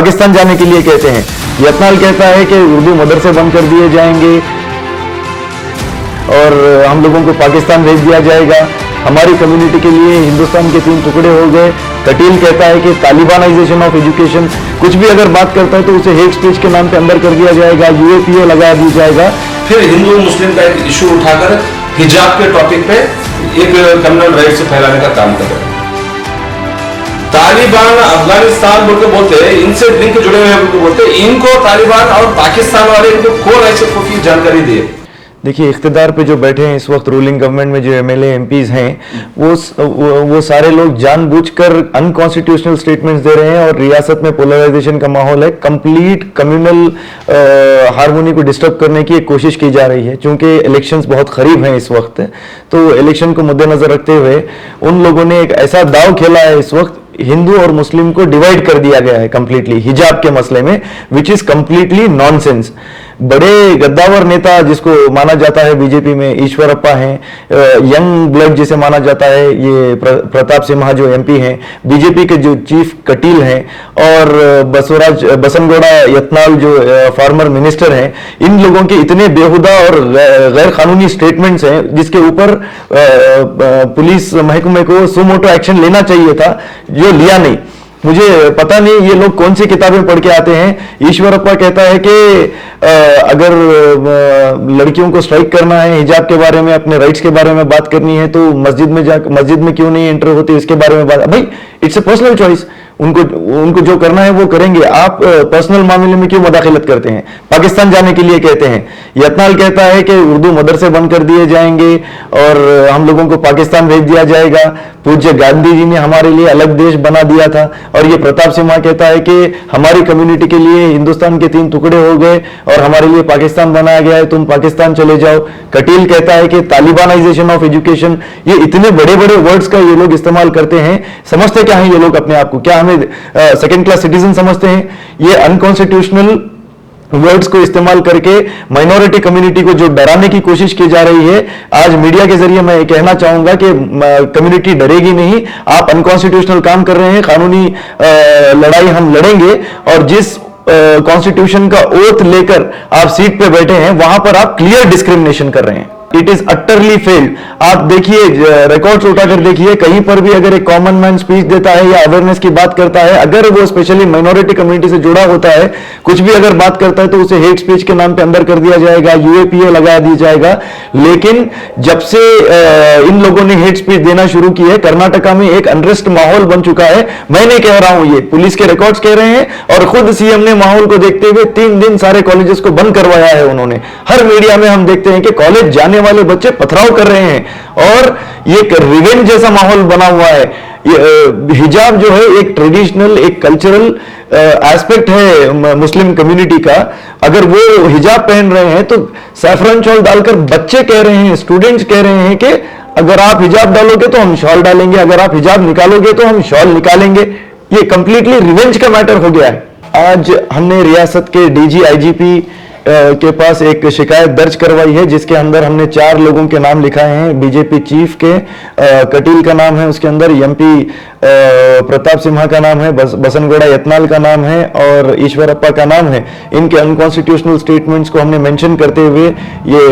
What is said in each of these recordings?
पाकिस्तान जाने के लिए कहते हैं। यत्नाल कहता है कि उर्दू मदरसे बंद कर दिए जाएंगे और हम लोगों को पाकिस्तान भेज दिया जाएगा। हमारी कम्युनिटी के लिए हिंदुस्तान के 3 टुकड़े हो गए। कटील कहता है कि तालिबानाइजेशन ऑफ एजुकेशन, कुछ भी अगर बात करता है तो उसे हेट स्पीच के नाम पे अंदर कर दिया जाएगा, यूएपीए लगा दिया जाएगा। फिर हिंदू मुस्लिम का एक इशू उठाकर हिजाब के टॉपिक पे एक कम्युनल राइट से फैलाने का काम कर रहे हैं। तालिबान अफगानिस्तान बोल के बोलते हैं, इनसे लिंक जुड़े हुए हैं बोलते हैं, इनको तालिबान और पाकिस्तान वाले इनको कौन ऐसे की जानकारी दिए? देखिए, इख्तिदार पे जो बैठे हैं इस वक्त रूलिंग गवर्नमेंट में, जो एमएलए एमपीज हैं, वो सारे लोग जानबूझकर अनकॉन्स्टिट्यूशनल स्टेटमेंट्स दे रहे हैं और रियासत में पोलराइजेशन का माहौल है। कंप्लीट कम्युनल हार्मोनी को डिस्टर्ब करने की एक कोशिश की जा रही है। चूंकि इलेक्शंस बहुत करीब हैं इस वक्त, तो इलेक्शन को मद्देनजर रखते हुए उन लोगों ने एक ऐसा दाव खेला है इस वक्त, हिंदू और मुस्लिम को डिवाइड कर दिया गया है कंप्लीटली हिजाब के मसले में, विच इज कंप्लीटली नॉनसेंस। बड़े गद्दावर नेता जिसको माना जाता है बीजेपी में, ईश्वरप्पा हैं, यंग ब्लड जिसे माना जाता है, ये प्रताप सिम्हा जो एमपी हैं, बीजेपी के जो चीफ कटील हैं, और बसनगौड़ा यत्नाल जो फॉर्मर मिनिस्टर हैं, इन लोगों के इतने बेहुदा और गैर कानूनी स्टेटमेंट्स हैं जिसके ऊपर पुलिस महकमे को सुमोटो एक्शन लेना चाहिए था, जो लिया नहीं। मुझे पता नहीं ये लोग कौन सी किताबें पढ़ के आते हैं। ईश्वरप्पा कहता है कि अगर लड़कियों को स्ट्राइक करना है, हिजाब के बारे में, अपने राइट्स के बारे में बात करनी है, तो मस्जिद में क्यों नहीं एंटर होती, इसके बारे में बात। भाई, इट्स ए पर्सनल चॉइस, उनको जो करना है वो करेंगे। आप पर्सनल मामले में क्यों मुदाखलत करते हैं? पाकिस्तान जाने के लिए कहते हैं। यत्नाल कहता है कि उर्दू मदरसे बंद कर दिए जाएंगे और हम लोगों को पाकिस्तान भेज दिया जाएगा। पूज्य गांधी जी ने हमारे लिए अलग देश बना दिया था। और ये प्रताप सिम्हा कहता है कि हमारी कम्युनिटी के लिए हिंदुस्तान के 3 टुकड़े हो गए और हमारे लिए पाकिस्तान बनाया गया है, तुम पाकिस्तान चले जाओ। कटील कहता है कि तालिबानाइजेशन ऑफ एजुकेशन। ये इतने बड़े बड़े वर्ड्स का ये लोग इस्तेमाल करते हैं। समझते क्या है ये लोग अपने आप को? क्या हमें सेकेंड क्लास सिटीजन समझते हैं? ये अनकॉन्स्टिट्यूशनल वर्ड्स को इस्तेमाल करके माइनॉरिटी कम्युनिटी को जो डराने की कोशिश की जा रही है, आज मीडिया के जरिए मैं कहना चाहूंगा कि कम्युनिटी डरेगी नहीं। आप अनकॉन्स्टिट्यूशनल काम कर रहे हैं, कानूनी लड़ाई हम लड़ेंगे, और जिस कॉन्स्टिट्यूशन का ओथ लेकर आप सीट पे बैठे हैं वहां पर आप क्लियर डिस्क्रिमिनेशन कर रहे हैं। It is utterly failed. आप देखिए, रिकॉर्ड्स उठाकर देखिए, कहीं पर भी अगर एक कॉमन मैन स्पीच देता है या अवेयरनेस की बात करता है, अगर वो स्पेशली माइनॉरिटी कम्युनिटी से जुड़ा होता है, कुछ भी अगर बात करता है, तो उसे हेट स्पीच के नाम पे अंदर कर दिया जाएगा, यूएपीए लगा दिया जाएगा। लेकिन जब से इन लोगों ने हेट स्पीच देना शुरू की है, कर्नाटका में एक अनरेस्ट माहौल बन चुका है। मैं नहीं कह रहा हूं, ये पुलिस के रिकॉर्ड्स कह रहे हैं, और खुद सीएम ने माहौल को देखते हुए 3 दिन सारे कॉलेजेस को बंद करवाया है उन्होंने। हर मीडिया में हम देखते हैं कि कॉलेज जाने वाले बच्चे पथराव कर रहे हैं, और ये रिवेंज जैसा माहौल बना हुआ है। हिजाब जो है एक ट्रेडिशनल, एक कल्चरल एस्पेक्ट है मुस्लिम कम्युनिटी का। अगर वो हिजाब पहन रहे हैं तो सैफरन शॉल डालकर बच्चे कह रहे हैं, स्टूडेंट्स कह रहे हैं कि अगर आप हिजाब डालोगे तो हम शॉल डालेंगे, अगर आप हिजाब निकालोगे तो हम शॉल निकालेंगे। ये कंप्लीटली रिवेंज का मैटर हो गया है। आज हमने रियासत के डीजी आईजीपी के पास एक शिकायत दर्ज करवाई है, जिसके अंदर हमने 4 लोगों के नाम लिखाए हैं। बीजेपी चीफ के कटील का नाम है, उसके अंदर एमपी प्रताप सिम्हा का नाम है, बसनगौड़ा यत्नाल का नाम है और ईश्वरप्पा का नाम है। इनके अनकॉन्स्टिट्यूशनल स्टेटमेंट्स को हमने मेंशन करते हुए ये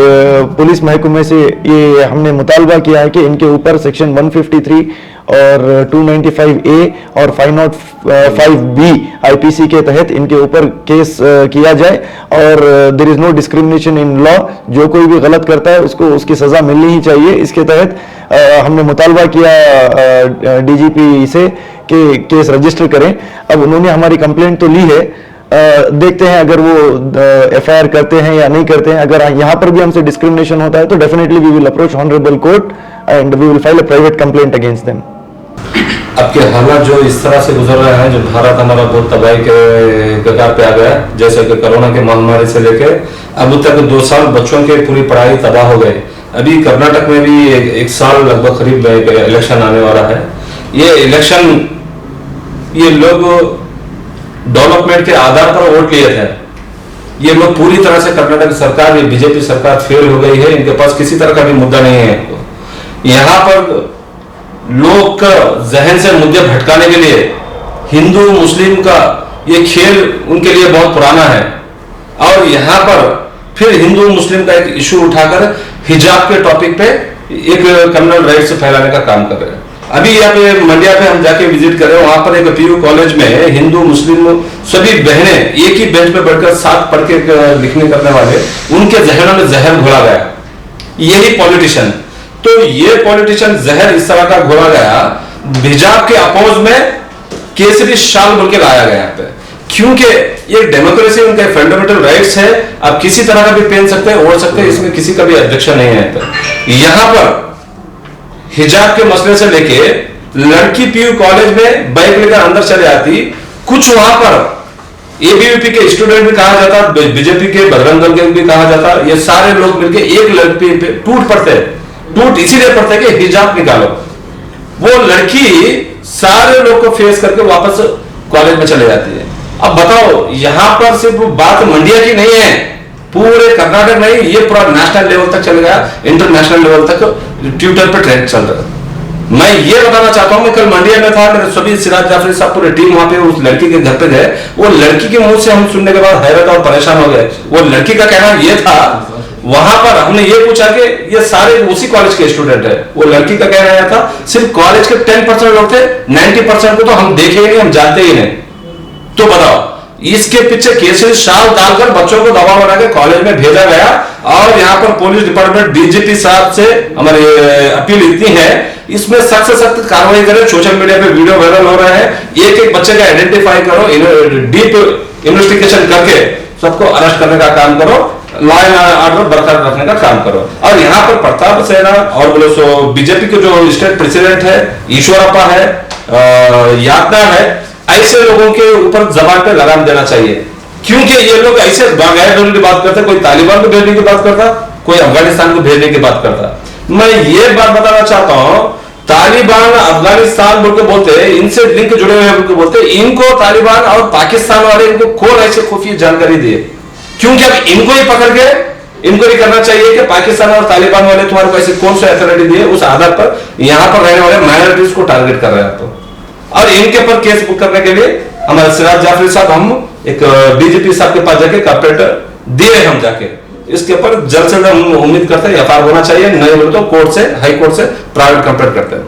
पुलिस महकमे से ये हमने मुतालबा किया है कि इनके ऊपर सेक्शन 153 और 295A और 505B आईपीसी के तहत इनके ऊपर केस किया जाए, और there is no discrimination in law. जो कोई भी गलत करता है उसको उसकी सजा मिलनी ही चाहिए। इसके तहत हमने मुतालबा किया डीजीपी से कि केस रजिस्टर करें। अब उन्होंने हमारी कंप्लेंट तो ली है, देखते हैं अगर वो एफआईआर करते हैं या नहीं करते हैं। अगर यहाँ पर भी हमसे डिस्क्रिमिनेशन होता है तो definitely we will approach honourable court and we will file a private complaint against them. अब के हालात जो इस तरह से गुजर रहे हैं, जो भारत हमारा बहुत तबाही के कगार पे आ गया, जैसे कि कोरोना की महामारी से लेके अब तक 2 साल बच्चों के पूरी पढ़ाई तबाह हो गई। अभी कर्नाटक में भी एक साल लगभग करीब इलेक्शन आने वाला है। ये इलेक्शन, ये लोग डेवलपमेंट के आधार पर वोट लिए थे। ये लोग पूरी तरह से कर्नाटक सरकार, ये बीजेपी सरकार फेल हो गई है। इनके पास किसी तरह का भी मुद्दा नहीं है। यहाँ पर लोग का जहन से मुद्दे भटकाने के लिए हिंदू मुस्लिम का ये खेल उनके लिए बहुत पुराना है। और यहाँ पर फिर हिंदू मुस्लिम का एक इशू उठाकर हिजाब के टॉपिक पे एक कम्युनल राइट्स फैलाने का काम कर रहे हैं। अभी यहाँ पे मंडिया पे हम जाके विजिट कर रहे हैं, वहां पर एक पीयू कॉलेज में हिंदू मुस्लिम सभी बहनें एक ही बेंच पे बैठकर साथ पढ़ के लिखने करने वाले, उनके जहनों में जहर घोला गया। यही पॉलिटिशियन, तो ये पॉलिटिशियन जहर इस तरह का घोला गया, हिजाब के अपोज में केसरी शाल बोल के लाया गया यहाँ पे, क्योंकि ये डेमोक्रेसी उनके फंडामेंटल राइट्स है। आप किसी तरह का भी पहन सकते हैं, ओढ़ सकते हैं, इसमें किसी का भी ऑब्जेक्शन नहीं है। यहां पर हिजाब के मसले से लेके लड़की पीयू कॉलेज में बाइक लेकर अंदर चले आती, कुछ वहां पर एबीवीपी के स्टूडेंट भी कहा जाता, बीजेपी के बजरंग दल के भी कहा जाता, ये सारे लोग मिलकर एक लड़की पे टूट पड़ते, टूट इसीलिए पड़ते कि हिजाब निकालो। वो लड़की सारे लोग को फेस करके वापस कॉलेज में चले जाती है। अब बताओ, यहां पर सिर्फ बात मंडिया की नहीं है, पूरे कर्नाटक नहीं, ये पूरा नेशनल लेवल तक चल गया, इंटरनेशनल लेवल तक ट्विटर पर ट्रेंड चल रहा है। मैं ये बताना चाहता हूं, मैं कल मंडिया में था, मेरे सभी सिराज जाफरी साहब पूरी टीम वहां पे उस लड़की के घर पे गए। वो लड़की के मुंह से हम सुनने के बाद हैरत और परेशान हो गए। वो लड़की का कहना ये था, वहां पर हमने ये पूछा कि ये सारे उसी कॉलेज के स्टूडेंट है, वो लड़की का कहना यह था सिर्फ कॉलेज के 10% लोग थे, 90% को तो हम देखे ही नहीं, हम जानते ही नहीं। तो बताओ, इसके पीछे केसरी शाल डालकर बच्चों को दबाव बना के कॉलेज में भेजा गया। और यहाँ पर पुलिस डिपार्टमेंट डीजीपी साहब से हमारी अपील इतनी है, इसमें सख्त से सख्त कार्रवाई करें। सोशल मीडिया पे वीडियो वायरल हो रहा है, एक एक बच्चे का आइडेंटिफाई करो, डीप इन्वेस्टिगेशन करके सबको अरेस्ट करने का काम करो, लॉ एंड ऑर्डर बरकरार रखने का काम करो। और यहाँ पर प्रताप सेना और बोले सो बीजेपी के जो स्टेट प्रेसिडेंट है, ईश्वरप्पा है, यातना है, ऐसे लोगों के ऊपर जबान पे लगाम देना चाहिए, क्योंकि ये लोग ऐसे गैर जरूरी बात करते, कोई तालिबान को भेजने की बात करता, कोई अफगानिस्तान को भेजने की बात करता। मैं ये बात बताना चाहता हूं, तालिबान अफगानिस्तान बोल के बोलते, इनसे लिंक जुड़े हुए बोल के बोलते, इनको तालिबान और पाकिस्तान वाले इनको कौन ऐसे खुफिया जानकारी दिए? क्योंकि अब इनको ही पकड़ के इंक्वायरी करना चाहिए कि पाकिस्तान और तालिबान वाले तुम्हारे को ऐसे कौन सा अथॉरिटी दिए, उस आधार पर यहां पर रहने वाले माइनॉरिटीज को टारगेट कर रहे हैं तो। और इनके पर केस बुक करने के लिए हमारे सिराज जाफरी साहब, हम एक डीजीपी साहब के पास जाके कंप्लेंट दिए, हम जाके इसके ऊपर जल्द से जल्द हम उम्मीद करते हैं एफआईआर होना चाहिए, नहीं बोले तो कोर्ट से, हाई कोर्ट से प्राइवेट कंप्लेंट करते हैं।